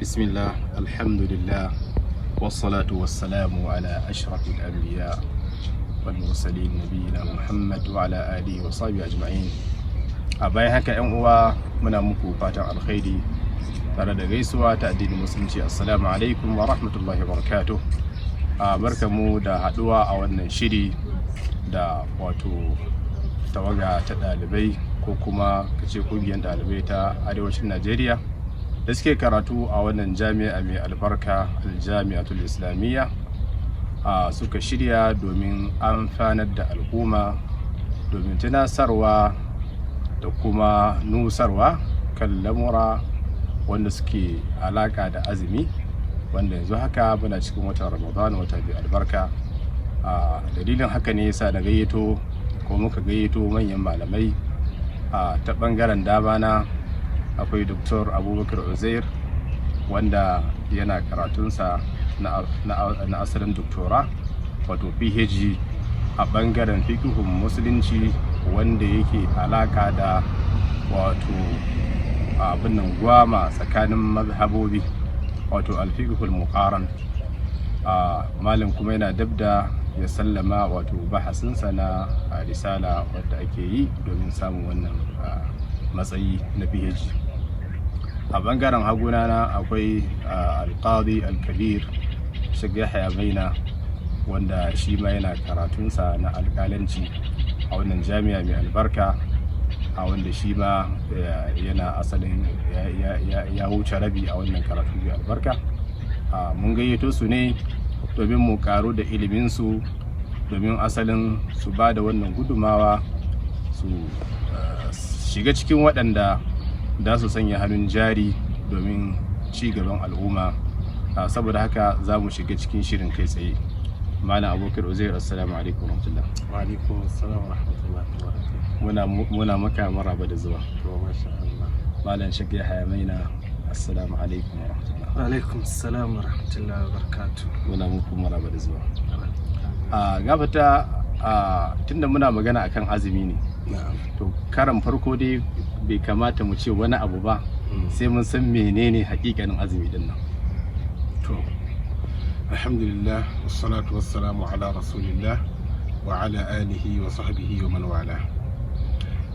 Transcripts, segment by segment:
بسم الله الحمد لله والصلاة والسلام على أشرف الأنبياء والمرسلين نبينا محمد وعلى آله وصحبه أجمعين. bayan haka yan uwa muna muku fatan alkhairi tare da gaisuwa ta addinin musulunci. Assalamu alaikum wa rahmatullahi wa barakatuh. Barkamu da haduwa a wannan shiri da wato tawaga ta ɗalibai ko kuma kace kungiyar ɗalibai ta arewacin Najeriya da suke karatu a wannan jami'a mai albarka Aljami'atul Islamiyya suka shirya domin amfanar da al'umma, domin tunasarwa da kuma nusarwa kan lamura wanda suke alaka da azumi, wanda yanzu haka muna cikin watan Ramadan, wata mai albarka. Dalilin haka ne yasa na gayyato ko muka gayyato manyan malamai ta bangaren dama na akwai Dr. Abubakar Uzair wanda yana karatunsa na asalin doktora wato PhD a bangaren fiqhun musulunci, wanda yake alaka da wato abin nan gwama tsakanin mazhabobi wato alfiqhul muqaran. Malam kuma yana dabda ya sallama wato bahasinsa na risala wadda ake yi domin samun wannan matsayi na PhD. A bangaren haguna na akwai alqadi alkabir Sheikh Yahya Maina, wanda shi ma yana karatunsa na alƙalanci a wannan jami'a mai albarka, wanda shi ma yana asalin ya wuce rabi a wannan karatu mai albarka. Mun gayyato su ne domin mu karu da iliminsu, domin asalin su ba da wannan gudumawa, su shiga cikin waɗanda da su sanya hannun jari domin ci gaban al'umma. Saboda haka za mu shiga cikin shirin kai tsaye. Malam Abubakar Uzair, assalamu alaikum warahmatullah. Wa alaikum assalam wa rahmatullahi wa barakatuh. Muna maka maraba da zuwa. To masha Allah. Malam Sheikh Yahya Maina, assalamu alaikum warahmatullah. Wa alaikum assalam wa rahmatullahi wa barakatuh. Muna muku maraba da zuwa. Gafata tunda muna magana akan azumi ne. To karan farko dai bai kamata mu ce wani abu ba sai mun san menene hakikanin azumi din nan. To alhamdulillah wassalatu wassalamu ala rasulillah wa ala alihi wa sahbihi wa man wala.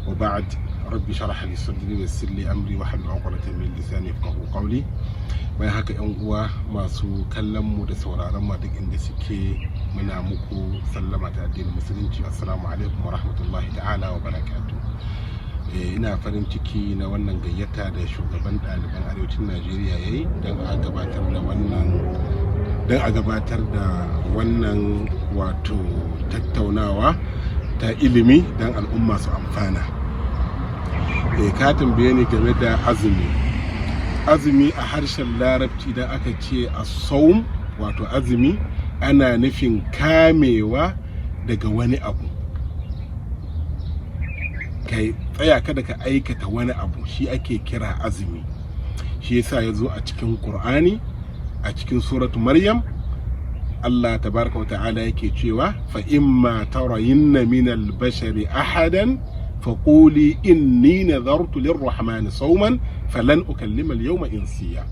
Wa ba'd, rabbi shrah li sadri wa yassir li amri wa hlul 'uqdatan min lisani yafqahu qawli. Bayan haka yan uwa masu kallon mu da sauraron mu duk inda suke, muna muku sallama ta addinin musulunci. Assalamu alaikum wa rahmatullahi ta'ala wa barakatuh. Ina farin ciki na wannan gayyata da shugaban ɗaliban arewacin Najeriya ya yi don a gabatar da wannan wato tattaunawa ta ilimi don al'umma su amfana. Ka tambaye ni game da azumi a harshen larabci da aka ce as-sawm, wato azumi ana nufin kamewa daga wani abu, kai tsaya kada ka aikata wani abu, shi ake kira azumi. Shi yasa ya zo a cikin Qur'ani a cikin suratu Maryam, Allah tabaraka wa ta'ala yake cewa fa imma tarayinna min al-bashari ahadan faquli inni nadartu lir-rahmani sawman falan ukallima al-yawma insiya.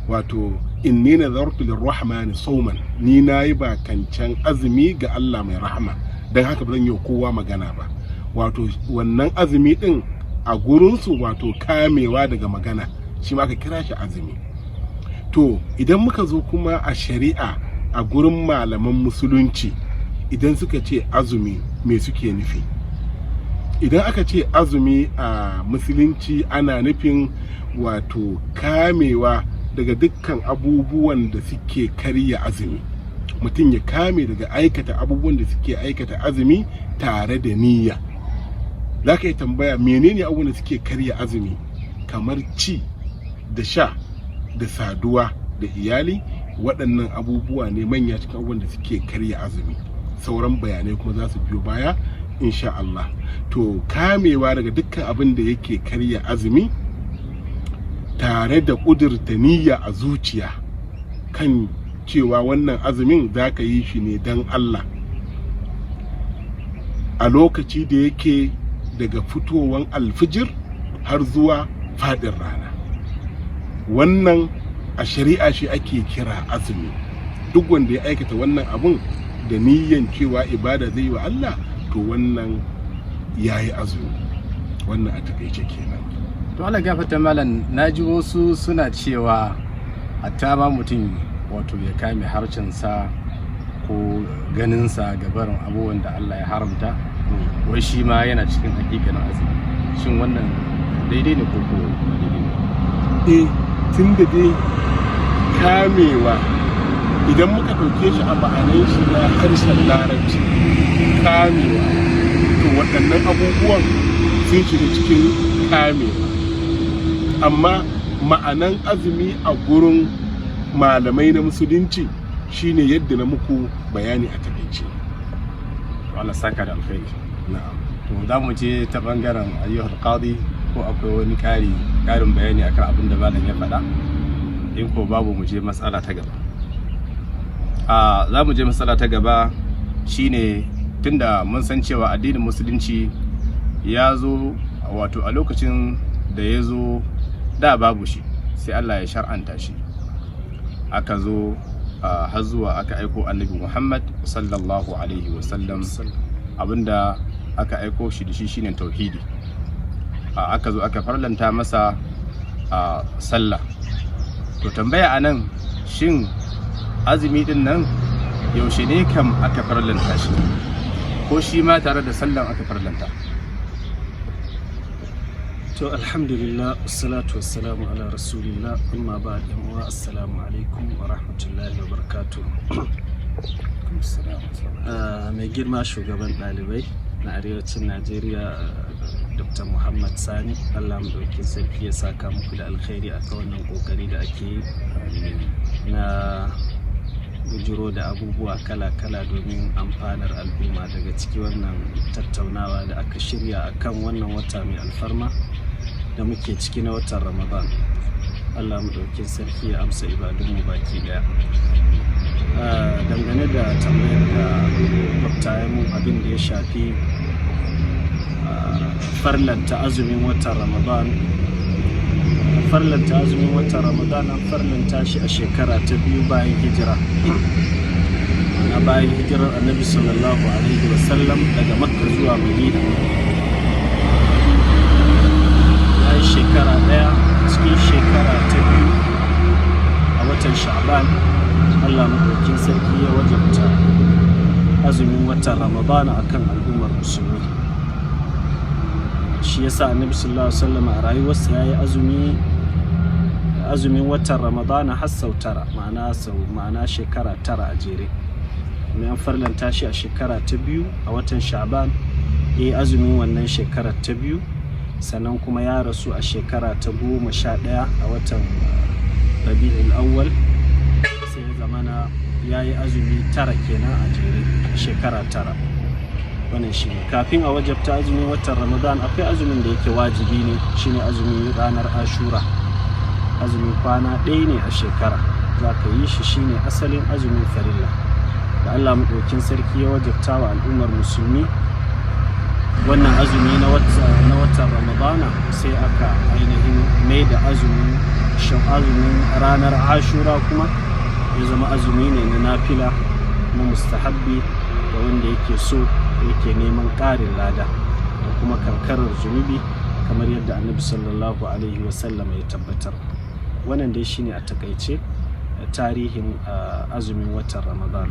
Wato inni nadartu lir-rahmani sawman, ni nayi bakancan azumi ga Allah mai rahama, dan haka ba zan yi kowa magana ba. Wato wannan azumi din a gurinsu wato kamewa daga magana, shi ma aka kira shi azumi. To idan muka zo kuma a shari'a a gurin malaman musulunci, idan suka ce azumi me suke nufi? Idan aka ce azumi a musulunci ana nufin wato kamewa daga dukkan abubuwan da suke karya azumi. Mutum ya kame daga aikata abubuwan da suke aikata azumi tare da niyya. Za ka yi tambaya menene abubuwan da suke karya azumi? Kamar ci da sha da saduwa da iyali, waɗannan abubuwa ne manya cikin abubuwan da suke karya azumi. Sauran bayanai kuma za su biyo baya insha Allah. To kamewa daga dukkan abin da yake karya azumi tare da ƙudurta niyya a zuciya kan cewa wannan azumin za ka yi shi ne don Allah a lokaci da yake daga fitowar alfijir har zuwa faɗin rana. Wannan a shari'a shi ake kira azumi. Duk wanda ya aikata wannan abun da niyyan cewa ibada zai yi wa Allah, to wannan yayi azumi. Wannan a takaice kenan. To Allah gafarta malam, naji wasu suna cewa hatta ma mutum wato ya kame harcensa ko ganinsa ga barin abubuwan da Allah ya haramta, wai shi ma yana cikin hakikanin azumi. Shin wannan daidai ne ko daidai ne? Tun da dai kamewa, idan muka ɗauke shi a ma'anar shi na harshen larabci, kamewa, to waɗannan abubuwan sun shiga cikin kamewa. Amma ma'anan azumi a gurin malamai na musulunci shine yadda na muku bayani a takaice. To Allah saka da alkhairi. Na'am. To za mu je ta bangaren ayyuhal qadi, ko akwai wani ƙarin bayani akan abin da malam ya faɗa? In ko babu, mu je matsala ta gaba. Za mu je matsala ta gaba shine, tunda mun san cewa addinin musulunci ya zo wato a lokacin da ya zo da babu shi, sai Allah ya shar'anta shi, aka zo har zuwa aka aiko annabi Muhammad sallallahu alaihi wasallam. Abinda aka aiko shi da shi shine tauhidi. Aka zo aka farlanta masa sallah. To tambaya anan, shin azumi din nan yaushe ne kam aka farlanta shi, ko shi ma tare da sallan aka farlanta? To alhamdulillah, wassalatu wassalamu ala rasulillah, amma ba'd. Yan uwa, assalamu alaikum wa rahmatullahi wa barakatuh. Mai girma shugaban ɗalibai na arewacin Najeriya, Dr. Muhammad Sani, Allah mu ɗauki sarki ya saka muku da alkhairi a wannan ƙoƙari da ake yi na bujiro da abubuwa kala-kala domin amfanar al'umma. Daga ciki wannan tattaunawa da aka shirya akan wannan wata mai alfarma da muke ciki na watan Ramadan. Allah mu ɗauki sarki ya amsa ibadunmu baki ɗaya. Dangane da tambayar da dokta ya mun, abin da ya shafi farlanta azumin watan Ramadan. Farlanta azumin watan Ramadan an farlanta shi a shekara ta 2 bayan hijira. Na bayan hijirar Annabi sallallahu alaihi wasallam daga Makka zuwa Madina. Bayan shekara ɗaya, cikin shekara ta 2 a watan Sha'ban, Allah madaukakin sarki ya wajabta azumin watan Ramadan akan al'ummar musulmi. Shi yasa Annabi sallallahu alaihi wasallam a rayuwarsa yayi azumin watan Ramadan har sau 9, ma'ana shekara 9 a jere. Mai an farlanta shi a shekara ta 2 a watan Sha'ban, yayi azumin wannan shekara ta 2, sannan kuma ya rasu a shekara ta 11 a watan Rabi'ul Awwal. Sai ya zamana yayi azumi 9 kenan a jere, shekara 9. Wannan shi ne. Kafin a wajabta azumin watan Ramadan, akwai azumin da yake wajibi ne, shine azumin ranar Ashura. Azumin kwana ɗaya ne a shekara, za ka yi shi, shine asalin azumin farilla da Allah maɗaukin sarki ya wajabta wa al'ummar musulmi. Wannan azumi na watan Ramadana sai aka ainihin mai da azumin ranar Ashura kuma ya zama azumi ne na nafila, na mustahabbi da wanda yake so, yake neman ƙarin lada da kuma kankarar zunubi, kamar yadda Annabi sallallahu alaihi wasallam ya tabbatar. Wannan dai shine a takaice tarihin azumin watan Ramadan.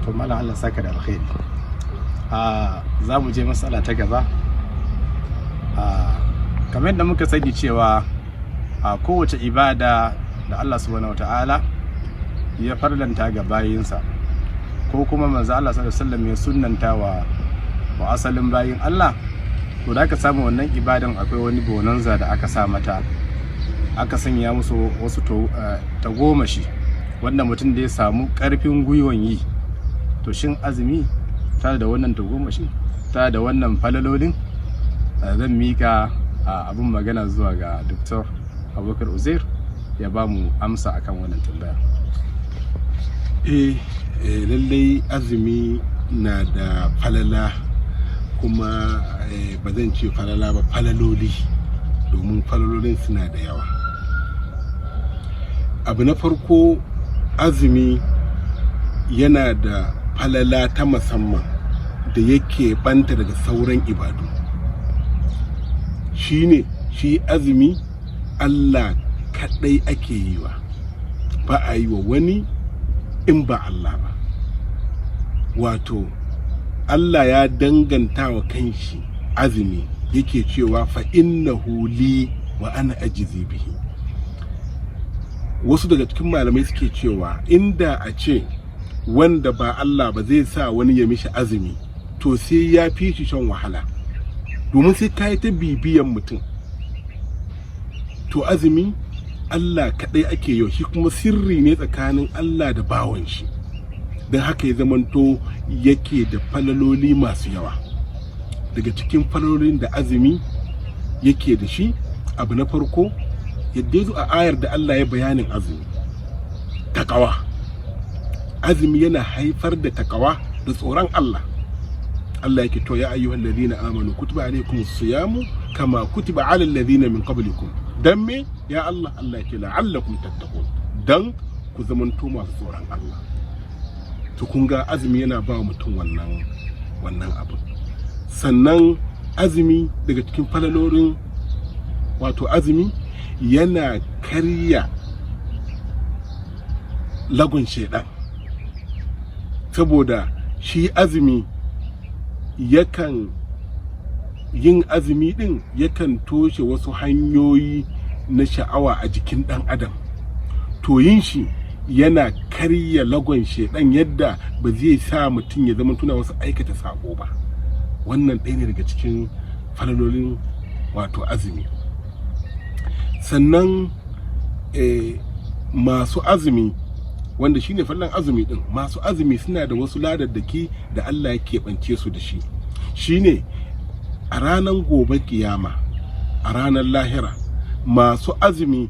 To malam, Allah saka da alkhairi. Za mu je matsala ta gaba. Kamar yadda muka sani cewa kowace ibada da Allah subhanahu wata'ala ya farlanta ga bayinsa, ko kuma manzo Allah sallallahu alaihi wasallam ya sunnanta wa asalin bayin Allah, to da aka samu wannan ibadan akwai wani bonanza da aka sa mata, aka sanya musu wasu tagomashi wanda mutum da ya samu karfin gwiwan yi. To shin azumi ta da wannan tagomashi, ta da wannan falalolin? Zan mika abin magana zuwa ga Dr. Abubakar Uzair ya ba mu amsa akan wannan tambaya. Lallai azumi na da falala, kuma ba zan ce falala ba, falaloli, domin falalolin suna da yawa. abu na farko, azumi yana da falala ta musamman da yake banta daga sauran ibadu. Shi azumi Allah kaɗai ake yi wa, ba a yi wa wani in ba Allah ba. Wato Allah ya danganta wa kanshi azumi, yake cewa fa innahu li wa ana ajizi bihi. Wasu daga cikin malamai suke cewa inda a ce wanda ba Allah ba zai sa wani ya mishi azumi, to sai ya fi shi shan wahala, domin sai ka yi ta bibiyan mutum. To azumi Allah kaɗai ake yau, shi kuma sirri ne tsakanin Allah da bawan shi, don haka ya zamanto yake da falaloli masu yawa. Daga cikin falalolin da azumi yake da shi, abu na farko, yadda ya zo a ayar da Allah ya bayanin azumi, takawa. Azumi yana haifar da takawa da tsoron Allah. Allah yake to ya ayyuhal ladina amanu kutiba alaykumus siyamu kama kutiba alal ladina min qablikum. Dan me ya Allah? Allah yake la'allakum tattaqun, dan ku zamanto masu tsoron Allah. To kun ga azumi yana ba mutum wannan abu. Sannan azumi daga cikin falalorin, wato azumi yana karya lagun shedan, saboda shi azumi yin azumi din yakan toshe wasu hanyoyi na sha'awa a jikin dan adam. To yin shi yana karya lagon shedan yadda ba zai sa mutum ya zama tuna wasu aikata sako ba. Wannan ɗaya ne daga cikin falalolin wato azumi. Sannan masu azumi, wanda shine fallan azumi din, masu azumi suna da wasu ladaddaki da Allah ya keɓance su da shi. Shine a ranar gobe kiyama, a ranar lahira, masu azumi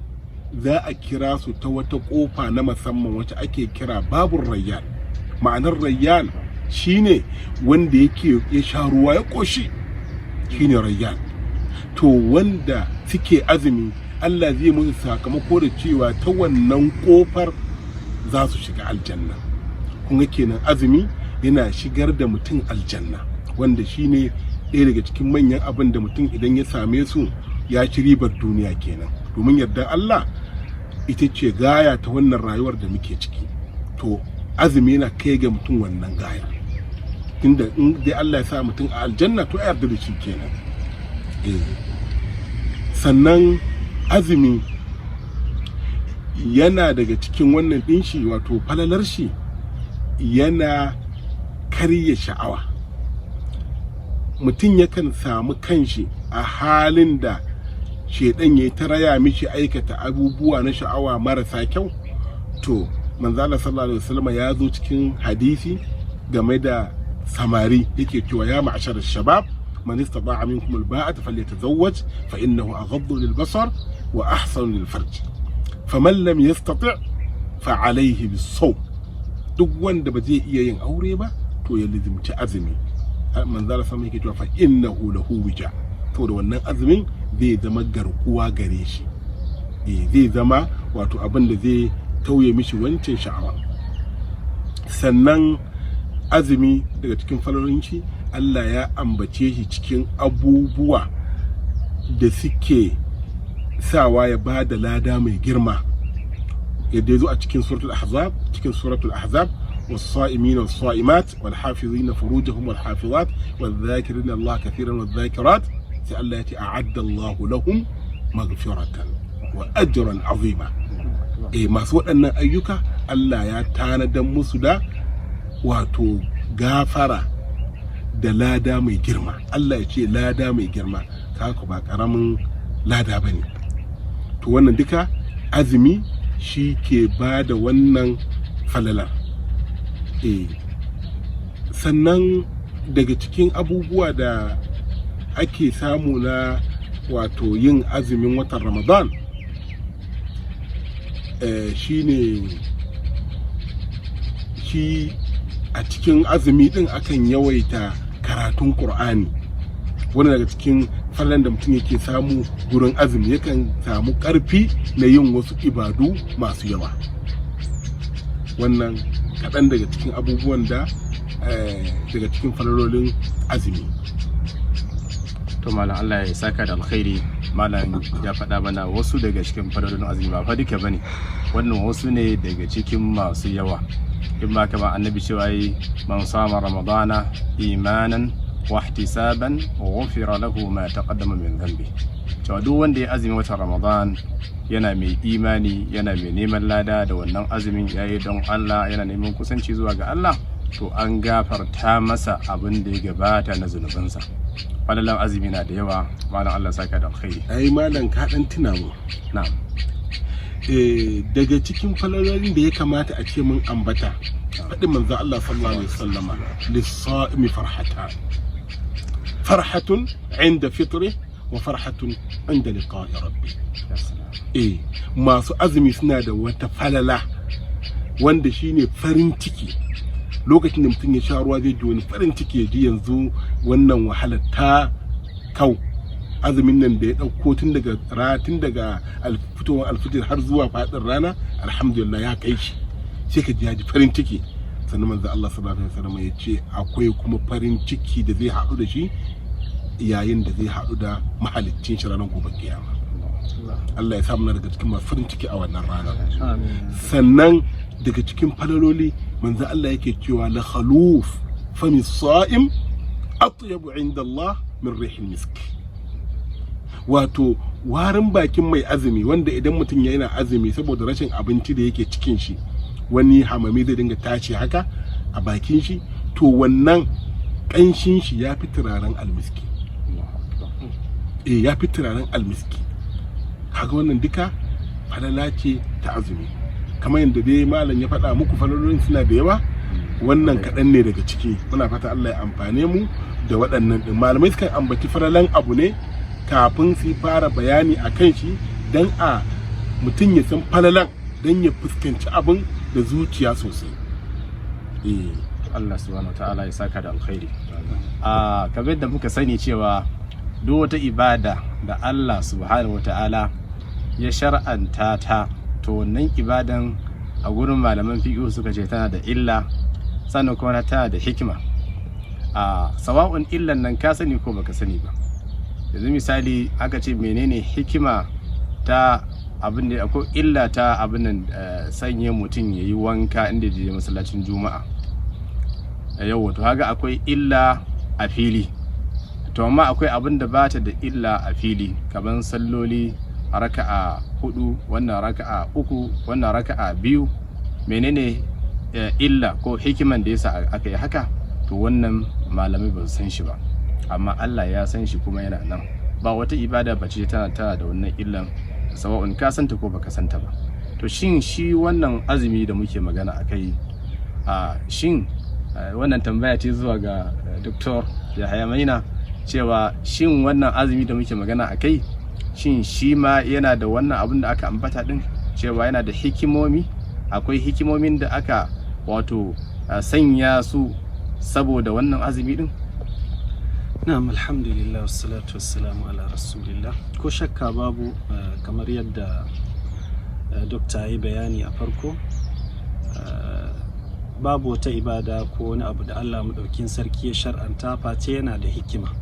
za a kira su ta wata kofa na musamman wacce ake kira babur rayyan. Ma'anar rayyan shine wanda yake ya sha ruwa ya koshi, shine rayyan. To wanda suke azumi, Allah zai musu sakamako da cewa ta wannan kofar za su shiga aljanna. Kun ga kenan azumi yana shigar da mutum aljanna, wanda shine ɗaya daga cikin manyan abin da mutum idan ya same su ya ci ribar duniya kenan. Domin yardar Allah ita ce gaya ta wannan rayuwar da muke ciki. To azumi yana kai ga mutum wannan gaya, tunda in dai Allah ya sa mutum a aljanna to ya yarda da shi kenan. Sannan azumi yana daga cikin wannan ɗin shi, wato falalar shi yana karya sha'awa. Mutum yakan samu kanshi a halin da shedan ya ta raya mishi aikata abubuwa na sha'awa marasa kyau. To manzala sallallahu alaihi wasallam ya zo cikin hadisi game da samari, yake cewa ya ma'ashar shabab man istata'a minkum alba'ata falyatazawwaj fa innahu aghaddu lilbasar wa ahsanu lilfarj faman lam yastati' fa alayhi bis-sawm. Duk wanda ba zai iya yin aure ba to ya lizimci azumi. Manzala sama yake cewa fa innahu lahu wija, to da wannan azumin zai zama garkuwa gare shi, zai zama wato abin da zai tauye mishi wancan sha'awa. Sannan azumi daga cikin falalolin shi, Allah ya ambace shi cikin abubuwa da suke sawa ya ba da lada mai girma, yadda ya zo a cikin suratul ahzab والصائمين والصائمات والحافظين فروجهم والحافظات والذاكرين الله كثيرا والذاكرات التي أعد الله لهم مغفرة وأجرا عظيما. masu waɗannan ayyuka Allah ya tanadar musu da wato gafara da lada mai girma. Allah ya ce lada mai girma, haka ba ƙaramin lada ba ne. To wannan duka azumi shi ke ba da wannan falalar. Sannan daga cikin abubuwa da ake samu na wato yin azumin watan Ramadan shine shi a cikin azumi din akan yawaita karatun Qur'ani. Wani daga cikin falalan da mutum yake samu gurin azumi, yakan samu ƙarfi na yin wasu ibadu masu yawa. Wannan kaɗan daga cikin abubuwan da daga cikin falalolin azumi. To malam Allah ya saka da alkhairi. Malam ya faɗa mana wasu daga cikin falalolin azumi, ba fa duka bane, wannan wasu ne daga cikin masu yawa. In ba kama annabi cewa yi man sama ramadana imanan wa ihtisaban ghufira lahu ma taqaddama min dhanbi. Cewa duk wanda ya azumi watan Ramadan yana mai imani, yana mai neman lada da wannan azumin, yayi don Allah, yana neman kusanci zuwa ga Allah, to an gafarta masa abin da ya gabata na zunubansa. Falalan azumi na da yawa. Malam Allah saka da alkhairi. Ai malam ka dan tuna mu. Na'am. Daga cikin falalolin da ya kamata a ce mun ambata, faɗin manzo Allah sallallahu alaihi wasallama, lis-sa'imi farhatan, farhatun 'inda fitri wa farhatun 'inda liqa'i rabbi. Masu azumi suna da wata falala wanda shine farin ciki. Lokacin da mutum ya sha ruwa zai ji wani farin ciki, ya ji yanzu wannan wahalar ta kau. Azumin nan da ya ɗauko tun daga fitowar alfijir har zuwa faɗin rana, alhamdulillah ya kai shi, sai ka ji ya ji farin ciki. Sannan manzo Allah sallallahu alaihi wasallam ya ce akwai kuma farin ciki da zai haɗu da shi yayin da zai haɗu da mahaliccin shi ranar gobe kiyama. Allah ya samu daga cikin masu farin ciki a wannan rana. Sannan daga cikin falaloli manzo Allah yake cewa la khaluf fami sa'im atyabu inda Allah min rihil misk. Wato warin bakin mai azumi, wanda idan mutum yana azumi saboda rashin abinci da yake cikin shi, wani hamami zai dinga tashi haka a bakin shi, to wannan kanshin shi ya fi turaren almiski. Ya fi turaren almiski. Kaga wannan duka falala ce ta azumi. Kamar yadda dai malam ya faɗa muku, falalolin suna da yawa, wannan kaɗan ne daga ciki. Muna fata Allah ya amfane mu da waɗannan ɗin. Malamai sukan ambaci falalan abu ne kafin su fara bayani a kan shi, don a mutum ya san falalan, don ya fuskanci abin da zuciya sosai. Allah subhanahu ta'ala ya saka da alkhairi. Kamar da muka sani cewa duk wata ibada da Allah subhanahu ta'ala ya shar'anta ta, to wannan ibadan a gurin malaman fiqh suka ce tana da illa, sannan kuma tana da hikima. Sawa'un illan nan ka sani ko baka sani ba. Yanzu misali aka ce menene hikima ta abin da akwai illa ta abin nan, sanya mutum ya yi wanka inda je masallacin juma'a. Yau to haka akwai illa a fili, to amma akwai abin da bata da illa a fili, kamar salloli raka'a 4, wannan raka'a 3, wannan raka'a 2. Menene illa ko hikiman da yasa aka yi haka? To wannan malamai ba su san shi ba, amma Allah ya san shi kuma yana nan. Ba wata ibada bace tana da wannan illan, sawa'un ka santa ko baka santa ba. To shin shi wannan azumi da muke magana akai, shin wannan tambaya ce zuwa ga Dr. Yahaya Maina, cewa shin wannan azumi da muke magana akai, shin shi ma yana da wannan abin da aka ambata din, cewa yana da hikimomi? Akwai hikimomin da aka wato sanya su saboda wannan azumi din? Na'am, alhamdulillah, wassalatu wassalamu ala rasulillah. Ko shakka babu, kamar yadda dokta yi bayani a farko, babu wata ibada ko wani abu da Allah madaukin sarki ya shar'anta face yana da hikima.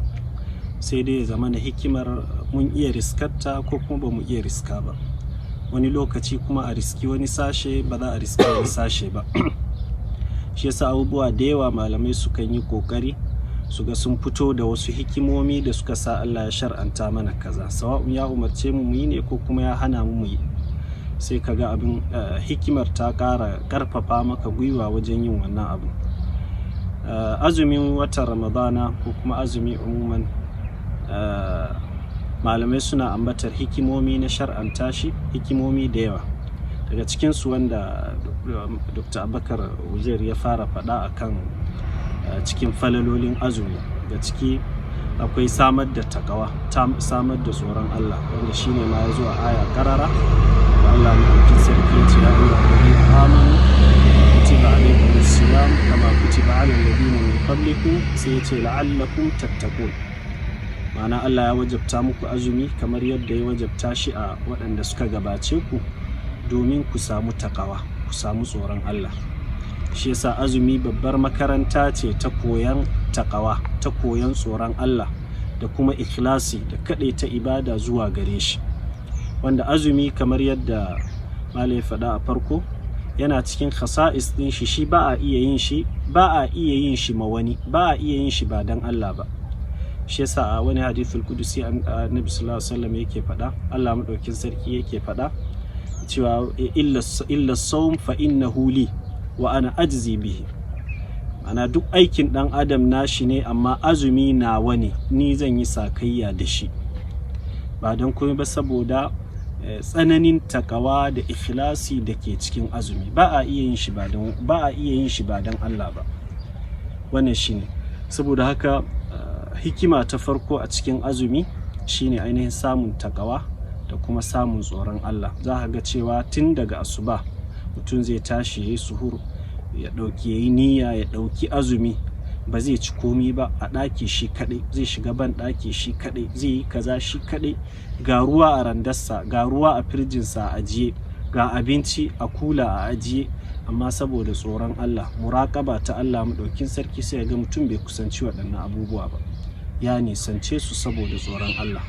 Sai dai ya zama na hikimar mun iya riskarta ko kuma ba mu iya riska ba. Wani lokaci kuma a riski wani sashe, ba za a riski wani sashe ba. Shi yasa abubuwa da yawa malamai sukan yi kokari su ga sun fito da wasu hikimomi da suka sa Allah ya shar'anta mana kaza, sawa'un ya umarce mu yi ne ko kuma ya hana mu yi. Sai kaga abin hikimar ta ƙara ƙarfafa maka gwiwa wajen yin wannan abu. Azumin watan Ramadana ko kuma azumi umuman, malamai suna ambatar hikimomi na shar'anta shi, hikimomi da yawa. Daga cikinsu wanda Dr. Abubakar Uzair ya fara faɗa akan cikin falalolin azumi, da ciki akwai samar da takawa, samar da tsoron Allah, wanda shine ma ya zuwa aya karara da Allah mai sarki ya ce ya ayyuhal ladina amanu kutiba alaykumus siyam kama kutiba alal ladina min qablikum, sai ya ce la'allakum tattaqun. ma'ana Allah ya wajabta muku azumi kamar yadda ya wajabta shi a waɗanda suka gabace ku domin ku samu takawa, ku samu tsoron Allah. Shi yasa azumi babbar makaranta ce ta koyan takawa, ta koyan tsoron Allah da kuma ikhlasi da ta ibada zuwa gare shi, wanda azumi kamar yadda malai faɗa a farko yana cikin khasa'is ɗin shi ba a iya yin shi ma wani, ba a iya yin shi ba dan Allah ba. Shi yasa a wani hadithul qudusi annabi sallallahu alaihi wasallam yake faɗa, Allah madaukin sarki yake faɗa cewa illa sawm fa innahu li wa ana ajzi bihi. Ana duk aikin dan adam nashi ne, amma azumi nawa ne, ni zan yi sakayya da shi. Ba dan komai ba saboda tsananin takawa da ikhlasi da ke cikin azumi. Ba a iya yin shi ba dan Allah ba. Wannan shine. Saboda haka hikima ta farko a cikin azumi shine ainihin samun takawa da kuma samun tsoron Allah. Za ka ga cewa tun daga asuba mutum zai tashi ya yi suhur, ya yi niyya, ya ɗauki azumi, ba zai ci komi ba a ɗaki shi kaɗai, zai shiga ban ɗaki shi kaɗai, zai yi kaza shi kaɗai, ga ruwa a randarsa, ga ruwa a firjinsa a ajiye, ga abinci a kula a ajiye, amma saboda tsoron Allah, muraƙaba ta Allah maɗaukin sarki, sai ga mutum bai kusanci waɗannan abubuwa ba, ya nisance su saboda tsoron Allah.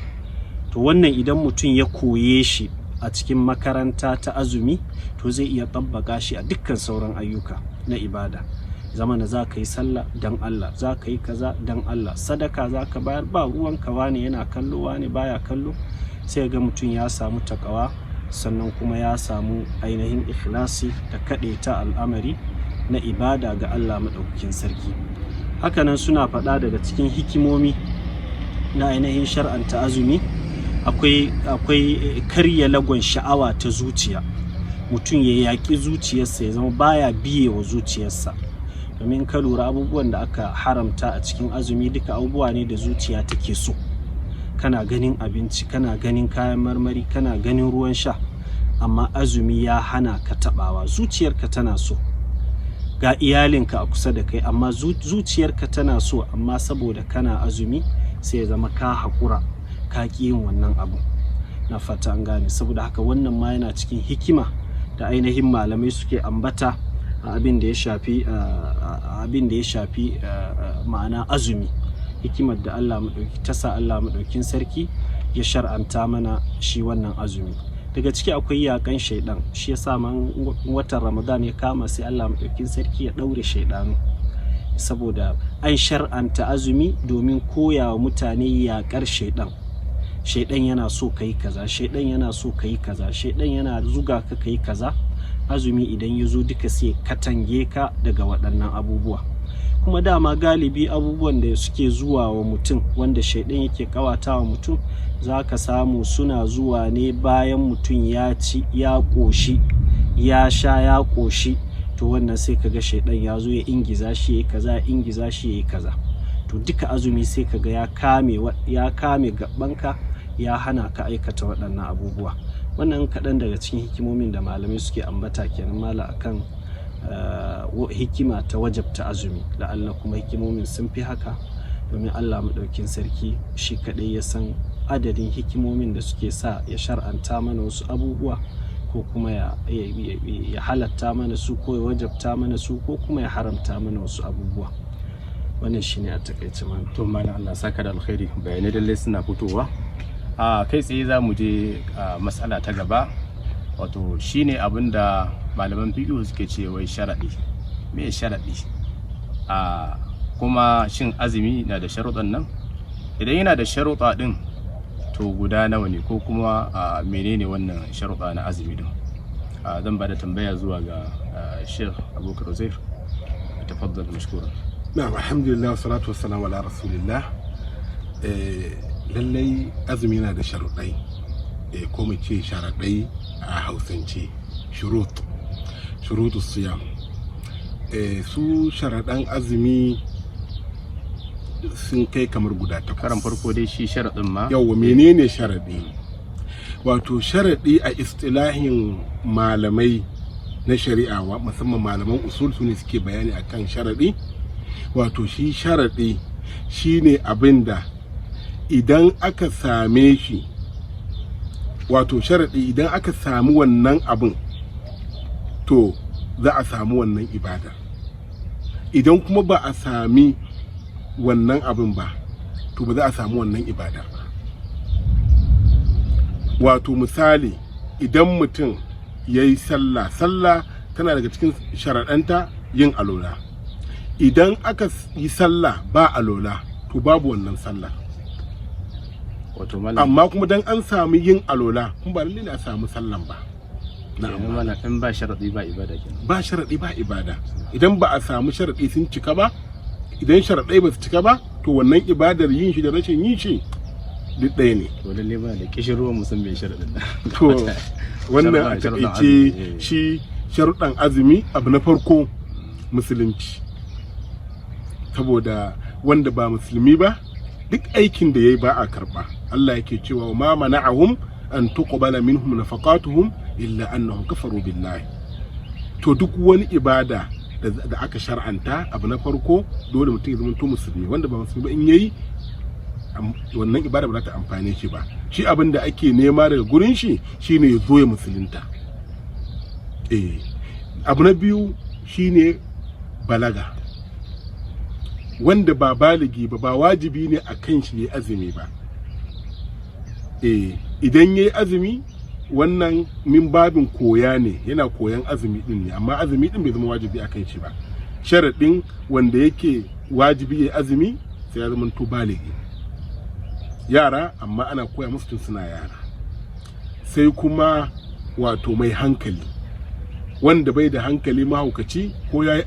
To wannan idan mutum ya koye shi a cikin makaranta ta azumi, to zai iya tabbaka shi a dukkan sauran ayyuka na ibada. Zamana za ka yi sallah dan Allah, za ka yi kaza dan Allah, sadaka za ka bayar, ba ruwanka wane yana kallo wane baya kallo, sai ga mutum ya samu takawa, sannan kuma ya samu ainihin ikhlasi da ta al'amari na ibada ga Allah maɗaukakin sarki. Hakanan suna faɗa daga cikin hikimomi na ainihin shar'anta azumi, akwai karya lagon sha'awa ta zuciya. Mutum ya yaƙi zuciyarsa, ya zama baya biye wa zuciyarsa. Domin ka lura abubuwan da aka haramta a cikin azumi duka abubuwa ne da zuciya take so. Kana ganin abinci, kana ganin kayan marmari, kana ganin ruwan sha, amma azumi ya hana ka taɓawa. Zuciyarka tana so. Ga iyalinka a kusa da kai, amma zuciyarka tana so, amma saboda kana azumi sai ya zama ka haƙura, ka ƙi yin wannan abu. Na fata an gane. Saboda haka wannan ma yana cikin hikima da ainihin malamai suke ambata abin da ya shafi ma'ana azumi, hikimar da Allah maɗaukin sarki ya shar'anta mana shi wannan azumi. Daga ciki akwai yakan shaidan. Shi yasa man watan Ramadan ya kama sai Allah maɗaukin sarki ya ɗaure shaidanu, saboda an shar'anta azumi domin koya wa mutane yaƙar shaidan. Shaidan yana so ka yi kaza, shaidan yana so ka yi kaza, shaidan yana zuga ka yi kaza. Azumi idan ya zo duka sai katange ka daga waɗannan abubuwa. Kuma dama galibi abubuwan da suke zuwa wa mutum, wanda shaidan yake kawata wa mutum, za ka samu suna zuwa ne bayan mutum ya ci, ya ƙoshi, ya sha, ya ƙoshi. To wannan sai ka ga shaidan ya zo ya ingiza shi ya yi kaza, ya ingiza shi ya yi kaza. To duka azumi sai ka ga ya kame gabanka, ya hana ka aikata waɗannan abubuwa. Wannan kaɗan daga cikin hikimomin da malamai suke ambata kenan mala akan hikima ta wajabta azumi. La'alla kuma hikimomin sun fi haka, domin Allah maɗaukin sarki shi kaɗai ya san adadin hikimomin da suke sa ya shar'anta mana wasu abubuwa, ko kuma ya halatta mana su, ko ya wajabta mana su, ko kuma ya haramta mana wasu abubuwa. Wannan shine a takaice mana. To mana Allah saka da alkhairi, bayanai lallai suna fitowa. Kai tsaye za mu je matsala ta gaba, wato shine abin da malaman fiqh suke ce wai sharaɗi. Me sharaɗi? Kuma shin azumi na da sharuɗan nan? Idan yana da sharuɗa ɗin, to guda nawa ne, ko kuma menene wannan sharuɗa na azumi din? Zan ba da tambaya zuwa ga Sheikh Abubakar Uzair. Tafaddal mashkuran. Na'am, alhamdulillah, wassalatu wassalamu ala rasulillah. Lallai azumi yana da sharuɗai, ko mu ce sharaɗai a Hausance, shurutu siyam. Su sharaɗan azumi sun kai kamar guda takwas. Karan farko dai shi sharaɗin ma. Yawwa, menene sharaɗi? Wato sharaɗi a istilahin malamai na shari'a, musamman malaman usul, su ne suke bayani akan sharaɗi. Wato shi sharaɗi shine abin da idan aka same shi, wato sharaɗi idan aka sami wannan abin to za a samu wannan ibada. Idan kuma ba a sami wannan abin ba to ba za a samu wannan ibada ba. Wato misali, idan mutum ya yi sallah tana daga cikin sharaɗanta yin alola. Idan aka yi sallah ba alola to babu wannan sallah. Amma kuma dan an sami yin alola kuma ba lalle ne a samu sallan ba. In ba sharaɗi ba ibada kenan. Ba sharaɗi ba ibada. Idan ba a samu sharaɗi sun cika ba, idan sharaɗai ba su cika ba, to wannan ibadar yin shi da rashin yin shi duk ɗaya ne. To lalle ba da kishirwa musamman sharaɗin. To wannan a taƙaice shi sharuɗan azumi abu na farko musulunci. Saboda wanda ba musulmi ba duk aikin da yayi ba a karɓa. Allah yake cewa ma mana'ahum an tuqbala minhum nafaqatuhum illa annahum kafaru billahi. To duk wani ibada da aka shar'anta abu na farko dole mutum ya zama to musulmi. Wanda ba musulmi ba in yayi wannan ibada ba za ta amfane shi ba. Shi abin da ake nema daga gurin shi shine ya zo ya musulunta. Abu na biyu shine balaga. Wanda ba baligi ba wajibi ne a kan shi ya azumi ba. Idan ya yi azumi wannan min babin koya ne, yana koyan azumi din ne, amma azumi din bai zama wajibi a kan shi ba. Sharaɗin wanda yake wajibi ya azumi sai ya zama to baligi. Yara amma ana koya musu tun suna yara. Sai kuma wato mai hankali, wanda bai da hankali mahaukaci ko ya yi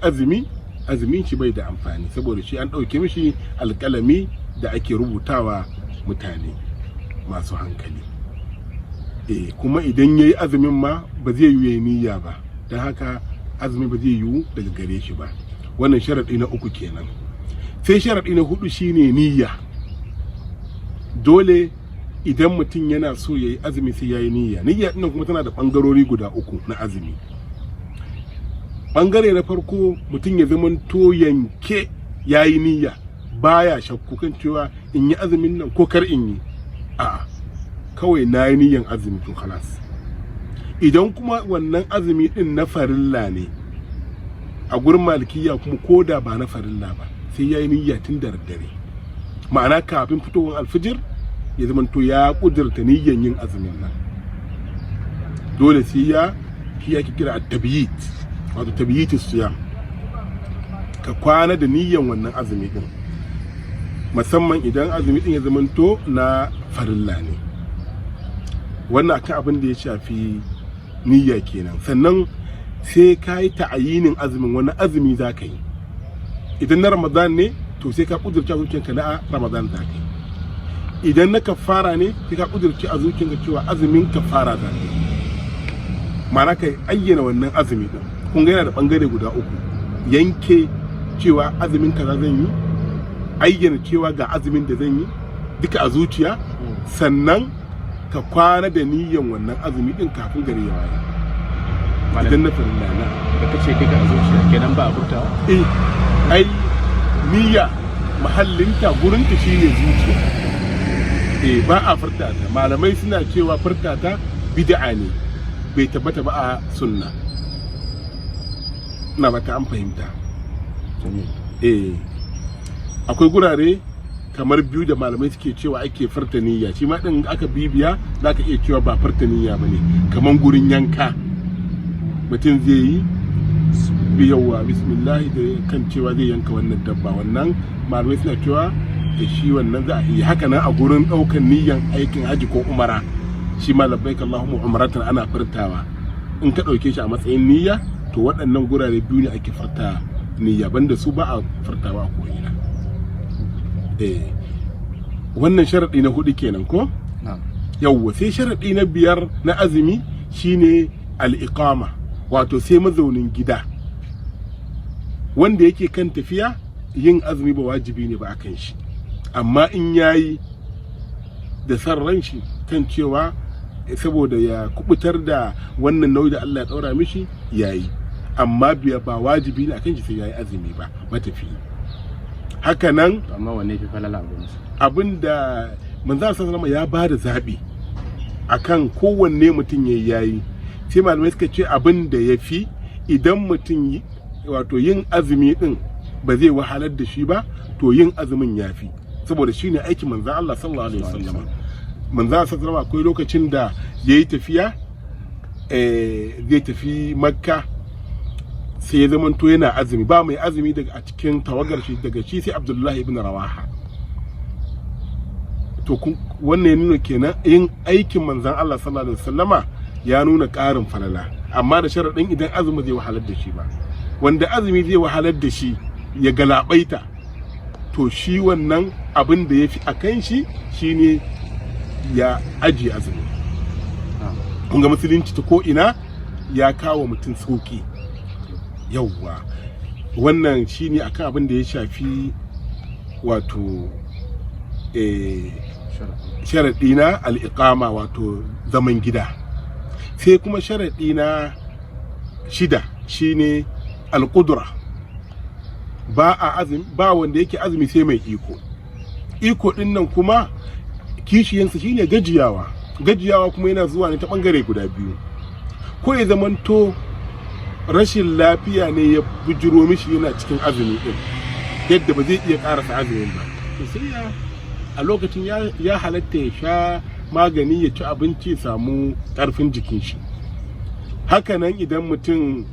azumin shi bai da amfani, saboda shi an ɗauke mishi alƙalami da ake rubutawa mutane masu hankali. Kuma idan ya yi azumin ma ba zai yi niyya ba, don haka azumi ba zai yiwu daga gare shi ba. Wannan sharaɗi na uku kenan. Sai sharaɗi na hudu shine niyya. Dole idan mutum yana so ya yi azumi sai ya yi niyya. Niyya ɗin kuma tana da ɓangarori guda uku na azumi. Ɓangare na farko mutum ya zama to yanke ya yi niyya, baya shakku kan cewa in yi azumin nan ko kar in yi. A'a, kawai na yi niyyan azumi to halas. Idan kuma wannan azumi din na farilla ne, a gurin malikiya kuma ko da ba na farilla ba sai ya yi niyya tun da daddare. Ma'ana kafin fitowar alfijir ya zama to ya kudurta niyyan yin azumin nan. Dole sai ya kira at-tabyit, wato tabyitis siyam, ka kwana da niyyan wannan azumi din, musamman idan azumi din ya zamanto na farilla ne. Wannan akan abin da ya shafi niyya kenan. Sannan sai ka yi ta'ayinin azumin, wani azumi za ka yi. Idan na Ramadan ne to sai ka kudurci a zuciyarka na Ramadan za ka yi. Idan na kafara ne sai ka kudurci a zuciyarka cewa azumin kafara za ka yi. Ma'ana ka ayyana wannan azumi din. Kun ga yana da bangare guda uku: yanke cewa azumin kaza zan yi, ayyana cewa ga azumin da zan yi duka a zuciya, sannan ka kwana da niyyan wannan azumi din kafin gari ya waye. Idan na farilla na da kace duka a zuciya kenan ba a furtawa. Ai niyya mahallinta gurinta shine zuciya. Ba a furta ta. Malamai suna cewa furta ta bid'a ne, bai tabbata ba a sunna. Na bata an fahimta. Akwai gurare kamar biyu da malamai suke cewa ake furta niyya. Shi ma din aka bibiya zaka iya cewa ba furta niyya bane. Kamar gurin yanka, mutum zai yi biyawa bismillah da kan cewa zai yanka wannan dabba, wannan malamai suna cewa da shi wannan za a yi. Haka nan a gurin daukan niyyan aikin haji ko umara, shi ma labbaik Allahumma umratan ana furtawa. In ka dauke shi a matsayin niyya, to waɗannan gurare biyu ne ake furta niyya, banda su ba a furtawa ko ina. Wannan sharaɗi na hudu kenan ko? Yawwa, sai sharaɗi na biyar na azumi shine al-iqama, wato sai mazaunin gida. Wanda yake kan tafiya yin azumi ba wajibi ne ba akan shi, amma in yayi da san ran shi kan cewa saboda ya kubutar da wannan nauyi da Allah ya daura mishi yayi, amma ba wajibi ne akan shi sai yayi azumi ba matafi. Haka nan amma wanne fi falala abin abinda manzo sallallahu ya ba da zaɓi akan kowanne mutum yayi sai malamai suka ce abin da ya fi idan mutum wato yin azumi din ba zai wahalar da shi ba to yin azumin ya fi, saboda shine aikin manzo Allah sallallahu alaihi wasallam. manzo sallallahu akwai lokacin da yayi tafiya zai tafi Makka sai ya zamanto yana azumi, ba mai azumi daga a cikin tawagar shi daga shi sai Abdullahi ibn Rawaha. To wannan ya nuna kenan yin aikin manzon Allah sallallahu alaihi wasallama ya nuna ƙarin falala, amma da sharaɗin idan azumi zai wahalar da shi ba. Wanda azumi zai wahalar da shi ya galabaita, to shi wannan abin da ya fi a kan shi shine ya ajiye azumi. Kun ga musulunci ta ko ina ya kawo mutum sauki. Yawwa wannan shine akan abin da ya shafi wato sharaɗi na al'iƙama, wato zaman gida. Sai kuma sharaɗi na 6 shine alƙudura. Ba wanda yake azumi sai mai iko ɗin nan kuma kishiyansa shine gajiyawa kuma yana zuwa ne ta ɓangare guda biyu, ko ya zamanto rashin lafiya ne ya bujiro mishi yana cikin azumi ɗin yadda ba zai iya ƙarasa azumin ba, to sai a lokacin ya halatta ya sha magani ya ci abinci ya samu ƙarfin jikin shi. Hakanan idan mutum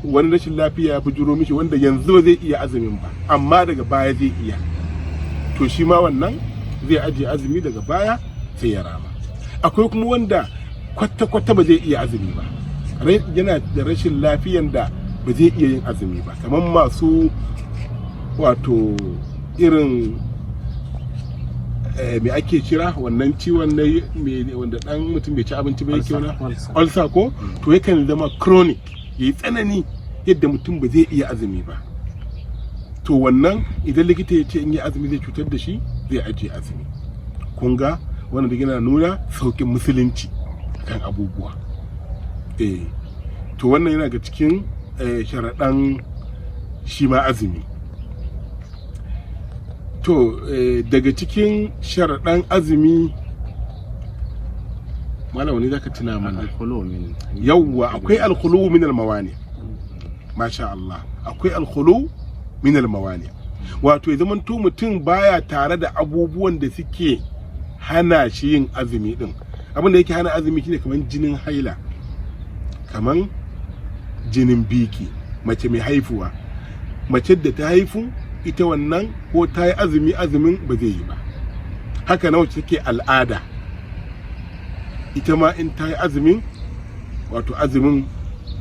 wani rashin lafiya ya bujiro mishi wanda yanzu ba zai iya azumin ba amma daga baya zai iya, to shi ma wannan zai ajiye azumi daga baya sai ya rama. Akwai kuma wanda kwata-kwata ba zai iya azumi ba, yana da rashin lafiyan da ba zai iya yin azumi ba, kamar masu wato irin me ake kira wannan ciwon na wanda dan mutum bai ci abinci ba yake wani ulcer ko, to yakan zama chronic, yayi tsanani yadda mutum ba zai iya azumi ba. To wannan idan likita ya ce in yi azumi zai cutar da shi, zai ajiye azumi. Kun ga wannan da yana nuna saukin musulunci kan abubuwa. To wannan yana ga cikin sharaɗan shi ma azumi. To daga cikin sharaɗan azumi malam wani zaka tuna mana? Yawwa akwai alkhulu min almawani. Masha Allah, akwai alkhulu min almawani, wato ya zamanto mutum baya tare da abubuwan da suke hana shi yin azumi din. Abin da yake hana azumi shine kamar jinin haila, kamar jinin biki, mace mai haifuwa, mace da ta haifu ita wannan ko ta yi azumin ba zai yi ba. Haka na wacce take al'ada, ita ma in ta yi azumin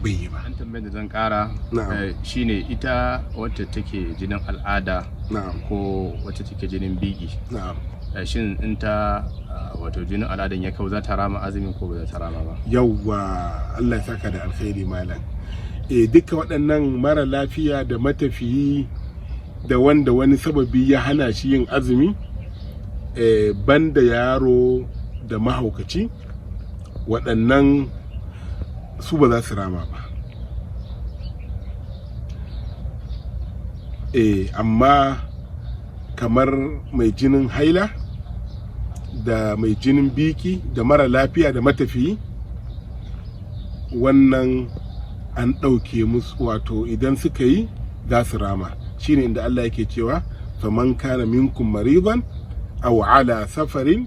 bai yi ba. An tambayar da zan kara shine ita wacce take jinin al'ada ko wacce take jinin biki, shin in ta wato jinin al'adan ya kau za ta rama azumin ko ba za ta rama ba? Yawwa, Allah ya saka da alkhairi malam. Duka waɗannan mara lafiya da matafiyi da wanda wani sababi ya hana shi yin azumi, banda yaro da mahaukaci, waɗannan su ba za su rama ba. Amma kamar mai jinin haila da mai jinin biki da mara lafiya da matafiyi, wannan an ɗauke musu, wato idan suka yi za su rama. Shine inda Allah yake cewa faman kana minkum maridan aw ala safarin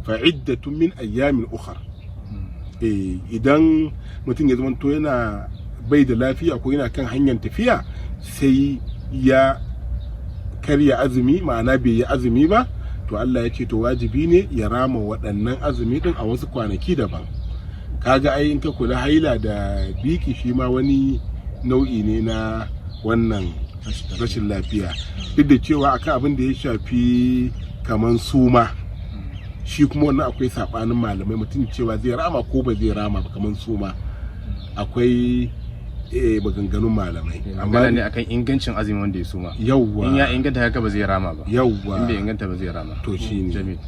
fa iddatun min ayyamin ukhra. Idan mutum ya zamanto yana bai da lafiya ko yana kan hanyar tafiya sai ya karya azumi, ma'ana bai yi azumi ba, to Allah ya ce to wajibi ne ya rama waɗannan azumi din a wasu kwanaki daban. Kaga ai in ka kula haila da biki shi ma wani nau'i ne na wannan rashin lafiya, duk da cewa akan abin da ya shafi kaman suma, shi kuma wannan akwai sabanin malamai, mutum cewa zai rama ko ba zai rama ba. Kaman suma akwai maganganun malamai, amma ne akan ingancin azumi wanda ya suma. Yawwa, in ya inganta haka ba zai rama ba. Yawwa, in bai inganta ba zai rama. to shine Jamil.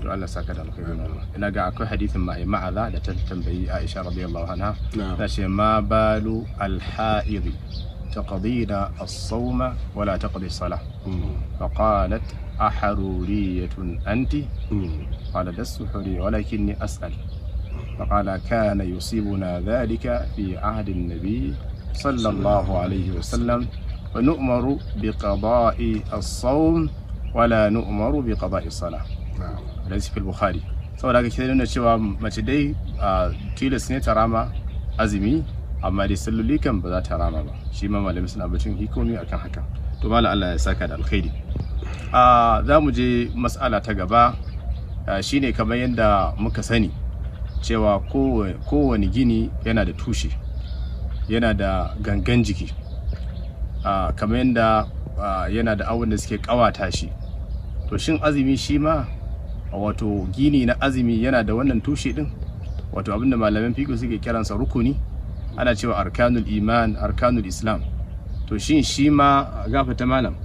To Allah saka da alkhairi. Ina ga akwai hadisin ma'aza da ta tambayi Aisha radiyallahu anha, ta ce ma balu al-ha'id تقضين الصوم ولا تقضي الصلاة فقالت أحرورية أنت قال لست حرية ولكني أسأل فقال كان يصيبنا ذلك في عهد النبي صلى الله عليه وسلم ونؤمر بقضاء الصوم ولا نؤمر بقضاء الصلاة ليس في البخاري saboda haka ke nuna cewa mace dai tilas ne ta rama azumi amma dai salloli kan ba za ta rama ba shi ma malami suna bacin hikomi akan haka to mala Allah ya saka da alkhairi za mu je mas'ala ta gaba shine kamar yadda muka sani cewa kowane gini yana da tushe yana da gangan jiki kamar yadda yana da abin da suke kawata shi to shin azumi shi ma wato gini na azumi yana da wannan tushe din wato abinda malaman fiqh suke kiransa rukuni ana cewa arkanul iman arkanul islam to shin shi ma gafata malam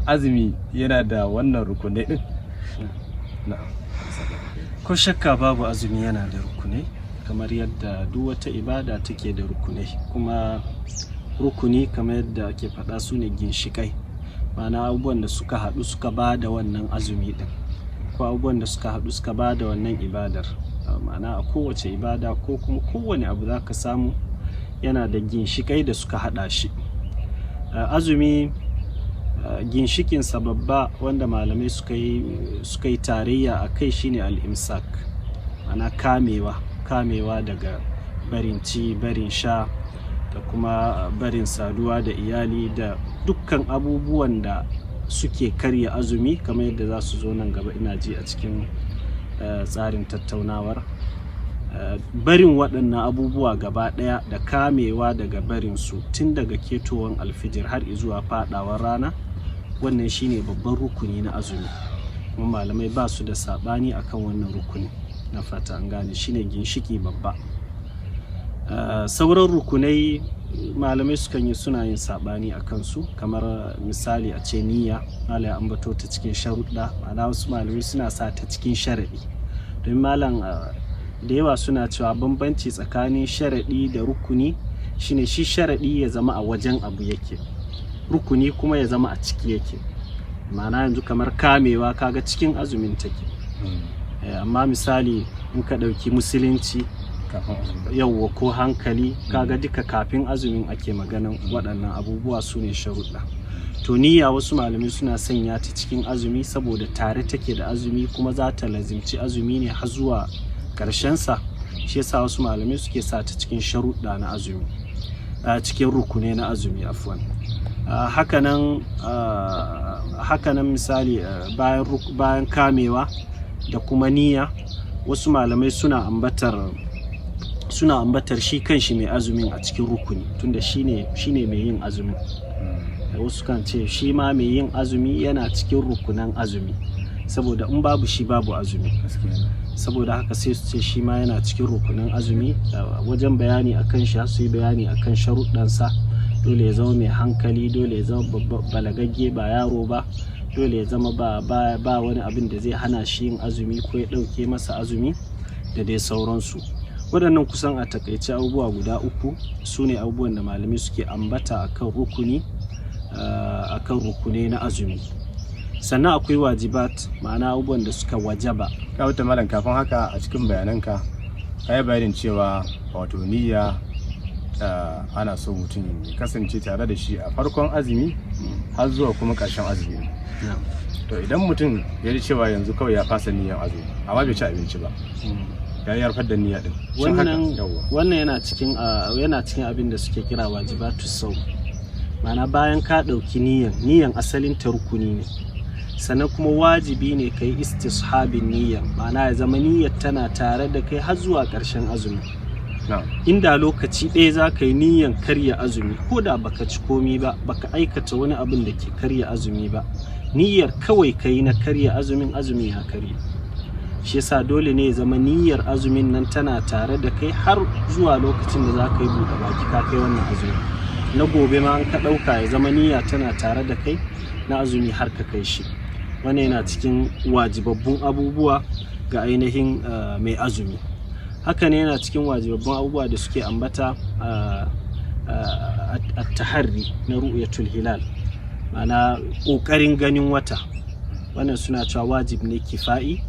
azumi yana da wannan rukunai din ko shakka babu azumi yana da rukunai kamar yadda duk wata ibada take da rukunai kuma rukuni kamar yadda ake faɗa su ne ginshikai ma'ana abubuwan da suka haɗu suka ba da wannan azumi din ko abubuwan da suka haɗu suka ba da wannan ibadar ma'ana a kowace ibada ko kuma kowane abu za ka samu yana da ginshikai da suka haɗa shi azumi ginshikinsa babba wanda malamai suka yi tarayya a kai shine al-imsak ma'ana kamewa daga barin ci barin sha da kuma barin saduwa da iyali da dukkan abubuwan da suke karya azumi kamar yadda za su zo nan gaba ina ji a cikin tsarin tattaunawar barin waɗannan abubuwa gaba ɗaya da kamewa daga barin su tun daga ketowar alfijir har zuwa faɗawar rana wannan shine babban rukuni na azumi kuma malamai ba su da saɓani akan wannan rukuni na fata an gane shine ginshiki babba sauran rukunai malamai suna yin sabani a kansu kamar misali a ce niyya malam ya ambato ta cikin sharuɗa ma'ana wasu malamai suna sa ta cikin sharaɗi don malam da yawa suna cewa bambanci tsakanin sharaɗi da rukuni shine shi sharaɗi ya zama a wajen abu yake rukuni kuma ya zama a ciki yake ma'ana yanzu kamar kamewa kaga cikin azumin take amma misali in ka ɗauki musulunci yauwa ko hankali kaga duka kafin azumin ake maganan waɗannan abubuwa su ne sharuɗa to niyya wasu malamai suna sanya ta cikin azumi saboda tare take da azumi kuma za ta lazimci azumi ne har zuwa ƙarshensa shi yasa wasu malamai suke sa ta cikin sharuɗa na azumi cikin rukune na azumi afwan hakanan misali bayan kamewa da kuma niyya wasu malamai suna ambatar shi kanshi mai azumin a cikin rukuni tunda shine mai yin azumin wasu kan ce shi ma mai yin azumi yana cikin rukunan azumi saboda in babu shi babu azumi saboda haka sai su ce shi ma yana cikin rukunan azumi wajen bayani akan shi su yi bayani akan sharuɗansa dole ya zama mai hankali dole ya zama balagagge ba yaro ba dole ya zama ba wani abin da zai hana shi yin azumi ko ya ɗauke masa azumi da dai sauransu waɗannan kusan a takaice abubuwa guda uku su ne abubuwan da malamai suke ambata akan rukuni na azumi sannan akwai wajibat ma'ana abubuwan da suka wajaba ka wata malam kafin haka a cikin bayananka ka yi bayanin cewa wato niyya ana so mutum ya kasance tare da shi a farkon azumi har zuwa kuma ƙarshen azumi to idan mutum ya ji cewa yanzu kawai ya fasa niyyar azumi amma bai ci abinci ba ya yarfar da niyya din wannan yana cikin abin da suke kira wajibatu sau ma'ana bayan ka ɗauki niyyan asalin ta rukuni ne sannan kuma wajibi ne kai istishabin niyyar ma'ana ya zama niyyar tana tare da kai har zuwa ƙarshen azumi inda lokaci ɗaya za ka yi niyyar karya azumi ko da baka ci komi ba baka aikata wani abin da ke karya azumi ba niyyar kawai ka yi na karya azumin ya karya shi yasa dole ne ya zama niyyar azumin nan tana tare da kai har zuwa lokacin da za ka yi buɗe baki ka kai wannan azumi na gobe ma an ka ɗauka ya zama niyya tana tare da kai na azumi har ka kai shi wannan yana cikin wajibabbun abubuwa ga ainihin mai azumi haka ne yana cikin wajibabbun abubuwa da suke ambata at-taharri na ru'yatul hilal, ma'ana ƙoƙarin ganin wata. Wannan suna cewa wajib ne kifa'i,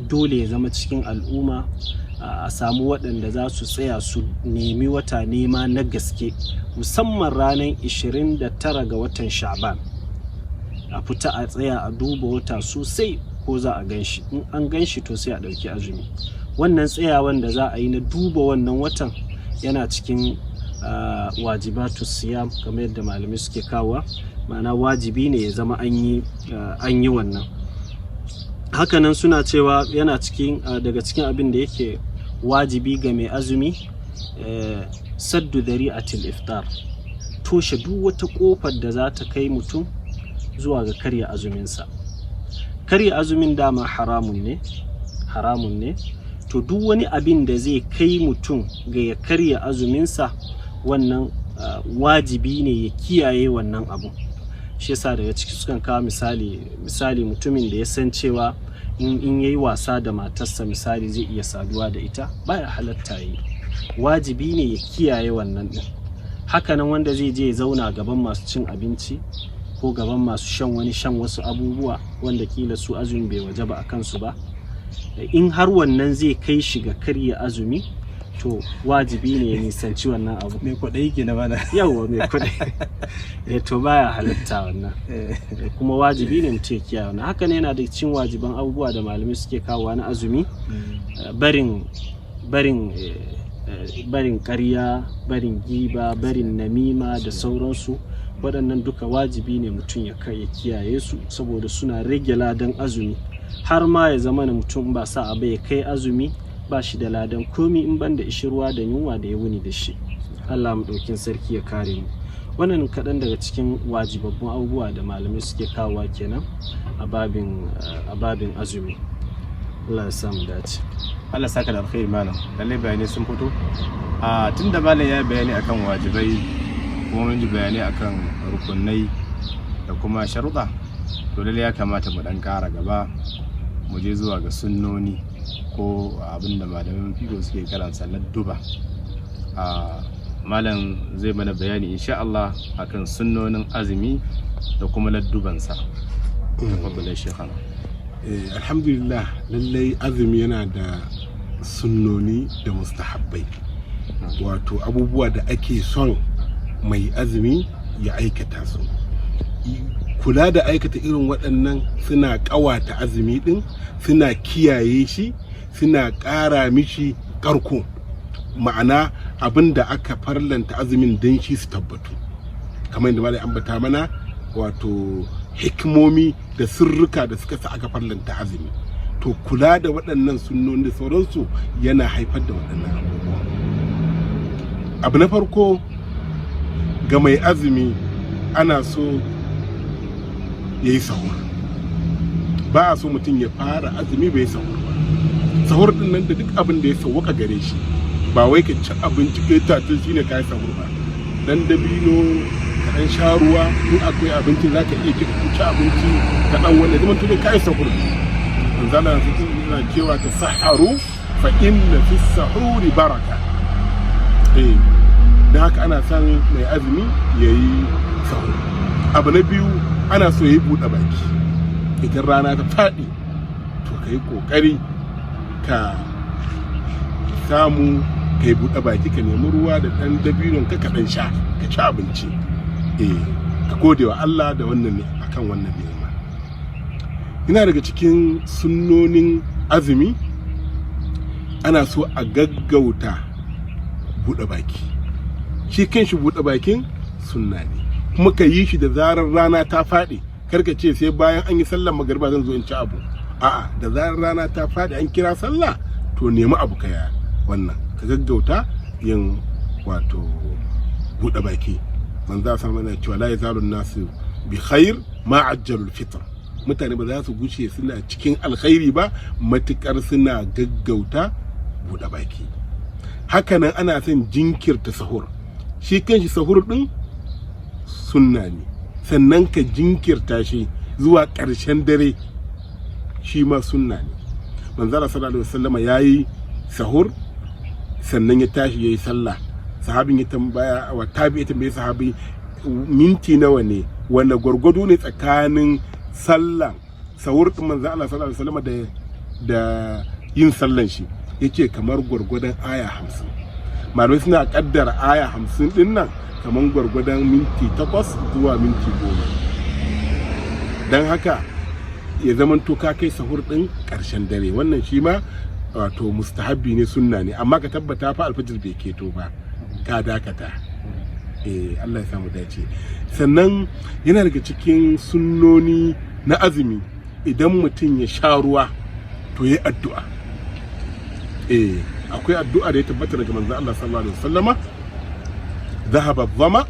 dole ya zama cikin al'umma a samu waɗanda za su tsaya su nemi wata nema na gaske, musamman ranar 29 ga watan Sha'ban a fita a tsaya a duba wata sosai ko za a gan shi. In an gan shi to sai a ɗauki azumi. Wannan tsayawan da za a yi na duba wannan watan yana cikin wajibatu siyam kamar yadda malamai suke kawowa, ma'ana wajibi ne ya zama an yi wannan. Hakanan suna cewa yana cikin daga cikin abin da yake wajibi ga mai azumi, saddu dari'atil iftar, toshe duk wata kofar da za ta kai mutum zuwa ga karya azuminsa. Karya azumin dama haramun ne, to duk wani abin da zai kai mutum ga ya karya azuminsa, wannan wajibi ne ya kiyaye wannan abu. Shi yasa daga ciki sukan kawo misali mutumin da ya san cewa in yayi wasa da matarsa misali zai iya saduwa da ita, baya halatta yi, wajibi ne ya kiyaye wannan din. Hakanan wanda zai je ya zauna gaban masu cin abinci ko gaban masu shan wasu abubuwa wanda kila su azumi bai wajaba a kansu ba, in har wannan zai kai shi ga karya azumi, to wajibi ne ya nisanci wannan abu. Mai kwaɗayi ke na mana. Yawwa mai kwaɗayi. To baya halatta wannan. Kuma wajibi ne mutum ya kiyaye wannan. Haka ne yana da cikin wajiban abubuwa da malamai suke kawowa na azumi, barin ƙarya, barin giba, barin namima da sauransu. Waɗannan duka wajibi ne mutum ya kiyaye su, saboda suna rage ladan azumi, har ma ya zama na mutum ba sa abu ya kai azumi ba shi da ladan komi in ban da ishirwa da yunwa da ya wuni da shi. Allah mu ɗaukin sarki ya kare mu. Wannan kaɗan daga cikin wajibabbun abubuwa da malamai suke kawowa kenan a babin azumi. Allah ya samu dace. Allah saka da alkhairi malam. Lallai bayanai sun fito. Tunda malam ya bayani akan wajibai, kuma mun ji bayani akan rukunai da kuma sharuɗa, to lallai ya kamata mu ɗan ƙara gaba mu je zuwa ga sunnoni ko abinda malamin fiqh suke karansa ladduba. Malam zai mana bayani insha Allah akan sunnonin azumi da kuma laddubansa. Tafaddala shaykhana. Alhamdulillah, lallai azumi yana da sunnoni da mustahabbai, wato abubuwa da ake son mai azumi ya aikata su. Kula da aikata irin waɗannan suna ƙawata azumi ɗin, suna kiyaye shi, suna ƙara mishi ƙarko, ma'ana abin da aka farlanta azumin don shi su tabbatu. Kamar yadda malai ambata mana, wato hikimomi da sirrika da suka sa aka farlanta azumi, to kula da waɗannan sunnoni da sauransu yana haifar da waɗannan abubuwa. Abu na farko, ga mai azumi ana so ya yi sahur. Ba a so mutum ya fara azumi bai sahur ba. Sahur din nan da duk abin da ya sauwaka gare shi, ba wai ka ci abinci kai tatil shine ka yi sahur ba. Dan dabino, ka dan sha ruwa, in akwai abinci zaka iya ci abinci ka dan wanda zaman tuno ka yi sahur. Manzala yana cewa ta saharu fa inna fi sahuri baraka. Da haka ana son mai azumi ya yi sahur. Abu na biyu, ana so ya yi buɗe baki. Idan rana ta faɗi, to ka yi ƙoƙari ka samu ka yi buɗe baki, ka nemi ruwa da ɗan dabinon ka ɗan sha, ka ci abinci. Ka gode wa Allah da wannan ne akan wannan nema. Ina daga cikin sunnonin azumi, ana so a gaggauta buɗe baki. Shi kanshi buɗe bakin sunna ne, kuma ka yi shi da zarar rana ta faɗi. Karka ce sai bayan an yi sallar magariba zan zo in ci abu. A'a, da zarar rana ta faɗi an kira sallah, to nemi abu ka ya wannan, ka gaggauta yin wato buɗe baki. Manzo sa mana cewa la yazalu nasu bi khair ma ajjalul fitr. Mutane ba za su guce suna cikin alkhairi ba matukar suna gaggauta buɗe baki. Hakanan ana son jinkirta sahur. Shi kanshi sahur din sunna ne, sannan ka jinkirta shi zuwa ƙarshen dare, shi ma sunna ne. Manzala sallallahu alaihi wasallam yayi sahur, sannan ya tashi yayi sallah, sahabin ya tambaya wa tabi ya tambaye sahabi minti nawa ne wanda gwargwado ne tsakanin sallan sahur din manzo Allah sallallahu alaihi wasallam da yin sallan shi yace kamar gwargwadon aya 50 malamai suna kaddara aya 50 din nan kamar gwargwadon minti 8 zuwa minti 10 dan haka ya zaman to ka kai sahur din karshen dare wannan shi ma wato mustahabbi ne sunna ne amma ka tabbata fa alfajir bai keto ba ka dakata Allah ya samu dace. Sannan yana daga cikin sunnoni na azumi idan mutum ya sha ruwa to yayi addu'a akwai addu'a da ya tabbata daga manzo Allah sallallahu alaihi wasallama dhahaba adh-dhama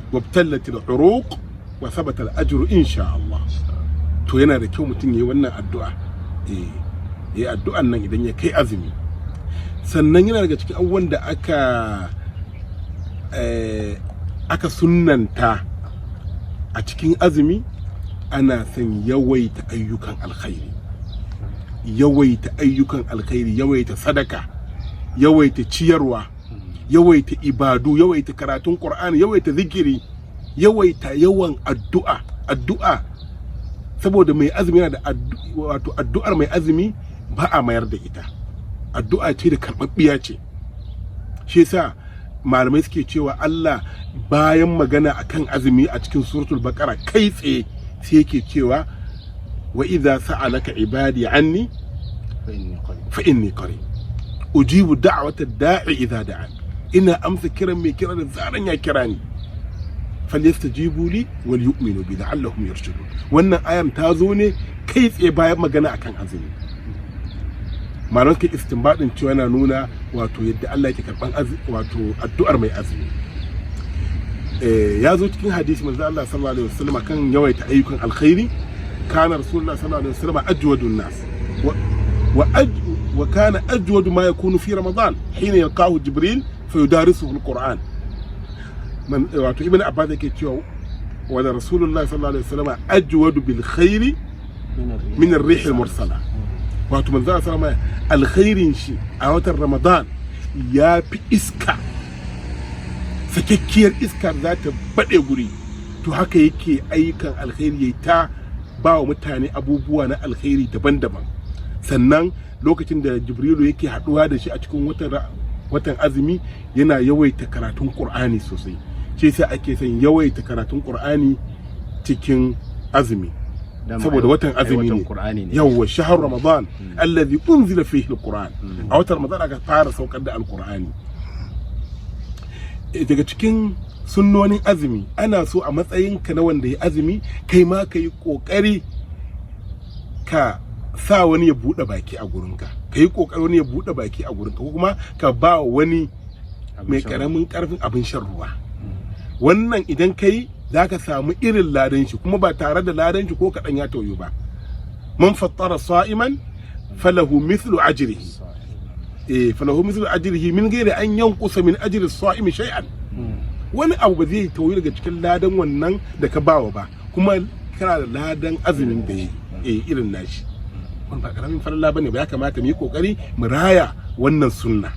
wabtallat al-uruq wa thabata al-ajru insha Allah. To yana da kyau mutum yayi wannan addu'a yayi addu'an nan idan ya kai azumi. Sannan yana daga cikin abubuwan da aka sunnanta a cikin azumi ana son yawaita ayyukan alkhairi, yawaita sadaka, yawaita ciyarwa, yawaita ibadu, yawaita karatun Qur'ani, yawaita zikiri, yawaita yawan addu'a saboda mai azumi yana da wato addu'ar mai azumi ba a mayar da ita, addu'a ce da karɓaɓɓiya ce. Shi yasa malamai suke cewa Allah bayan magana akan azumi a cikin suratul baqara kai tsaye sai yake cewa wa idza sa'alaka ibadi anni fa inni qarib ujibu da'wata da'i idza da'an, ina amsa kiran mai kira da zaran ya kira ni falyastajibu li wal yu'minu bi la'allahum yarshudun. Wannan ayan ta zo ne kai tsaye bayan magana akan azumi. Malamai ke istinbadin cewa yana nuna wato yadda Allah yake karban wato addu'ar mai azumi. Ya zo cikin hadisi manzo Allah sallallahu alaihi wasallam kan yawaita ayyukan alkhairi, kana rasulullah sallallahu alaihi wasallam ajwadun nas wa kana ajwadu ma yakunu fi ramadan hina yalqahu jibril fayudarisuhu alquran. Wato ibn Abbas yake cewa wa rasulullah sallallahu alaihi wasallam ajwadu bil khairi min ar-rih al-mursala. Wato manzo sallama alkhairin shi a watan Ramadan ya fi iska, sakakkiyar iska za ta bade guri, to haka yake ayyukan alkhairi yayi ta ba wa mutane abubuwa na alkhairi daban-daban. Sannan lokacin da Jibrilu yake haduwa da shi a cikin watan azumi yana yawaita karatun Qur'ani sosai, ce sai ake son yawaita karatun Qur'ani cikin azumi saboda watan azumi ne. Yawwa shahar Ramadan alladhi unzila fihi alquran, a watan Ramadan aka fara saukar da alqur'ani. Daga cikin sunnonin azumi ana so a matsayinka na wanda ya azumi kai ma ka yi kokari ka sa wani ya bude baki a gurinka, ka yi kokari wani ya bude baki a gurinka, ko kuma ka ba wani mai karamin karfin abin shan ruwa. Wannan idan kai za ka samu irin ladan shi kuma ba tare da ladan shi ko kaɗan ya tauyu ba. Man fattara sa'iman falahu mithlu ajrihi, falahu mithlu ajrihi min ghairi an yanqusa min ajri as-sa'imi shay'an. Wani abu ba zai tauyu daga cikin ladan wannan da ka bawa ba, kuma kana da ladan azumin da irin nashi. Wannan ba karamin falala bane ba, ya kamata mu yi kokari mu raya wannan sunna.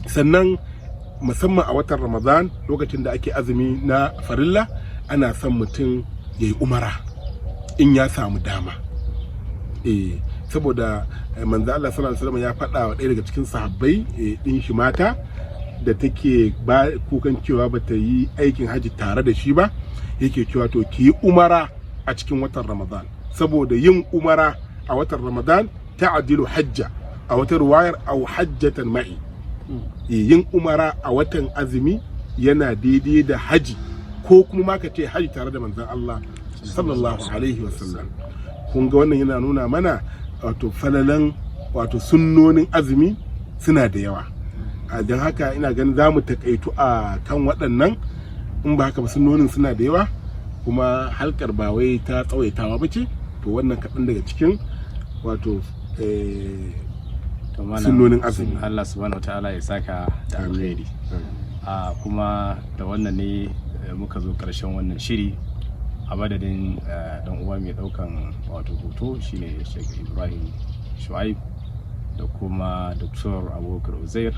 Sannan musamman a watan Ramadan lokacin da ake azumi na farilla ana son mutum ya yi umara in ya samu dama. Saboda manzo Allah sallallahu alaihi wasallam ya faɗa wa ɗaya daga cikin sahabbai din shi mata da take ba kukan cewa bata yi aikin haji tare da shi ba, yake cewa to ki yi umara a cikin watan Ramadan, saboda yin umara a watan Ramadan ta'dilu hajja, a wata riwayar aw hajjatan ma'i. Yin umara a watan azumi yana daidai da haji, ko kuma ma ka ce haji tare da manzon Allah sallallahu alaihi wasallam. Kun ga wannan yana nuna mana wato falalan wato sunnonin azumi suna da yawa. Don haka ina ganin za mu takaitu a kan waɗannan, in ba haka ba sunnonin suna da yawa kuma halkar ba wai ta tsawaitawa ba ce. To wannan kaɗan daga cikin wato sunnonin azumi. Allah subhanahu wataala ya saka da alheri. Kuma da wannan ne muka zo karshen wannan shiri, a madadin dan uwa mai daukan wato hoto shine Sheikh Ibrahim Shu'aib da kuma Dr. Abubakar Uzair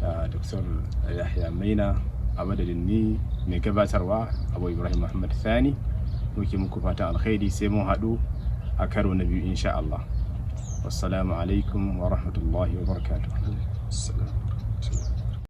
Dr. Yahya Maina a madadin ni mai gabatarwa Abu Ibrahim Muhammad Thani muke muku fatan alkhairi sai mun haɗu a karo na biyu insha Allah. Wassalamu alaikum wa rahmatullahi wa barakatuh.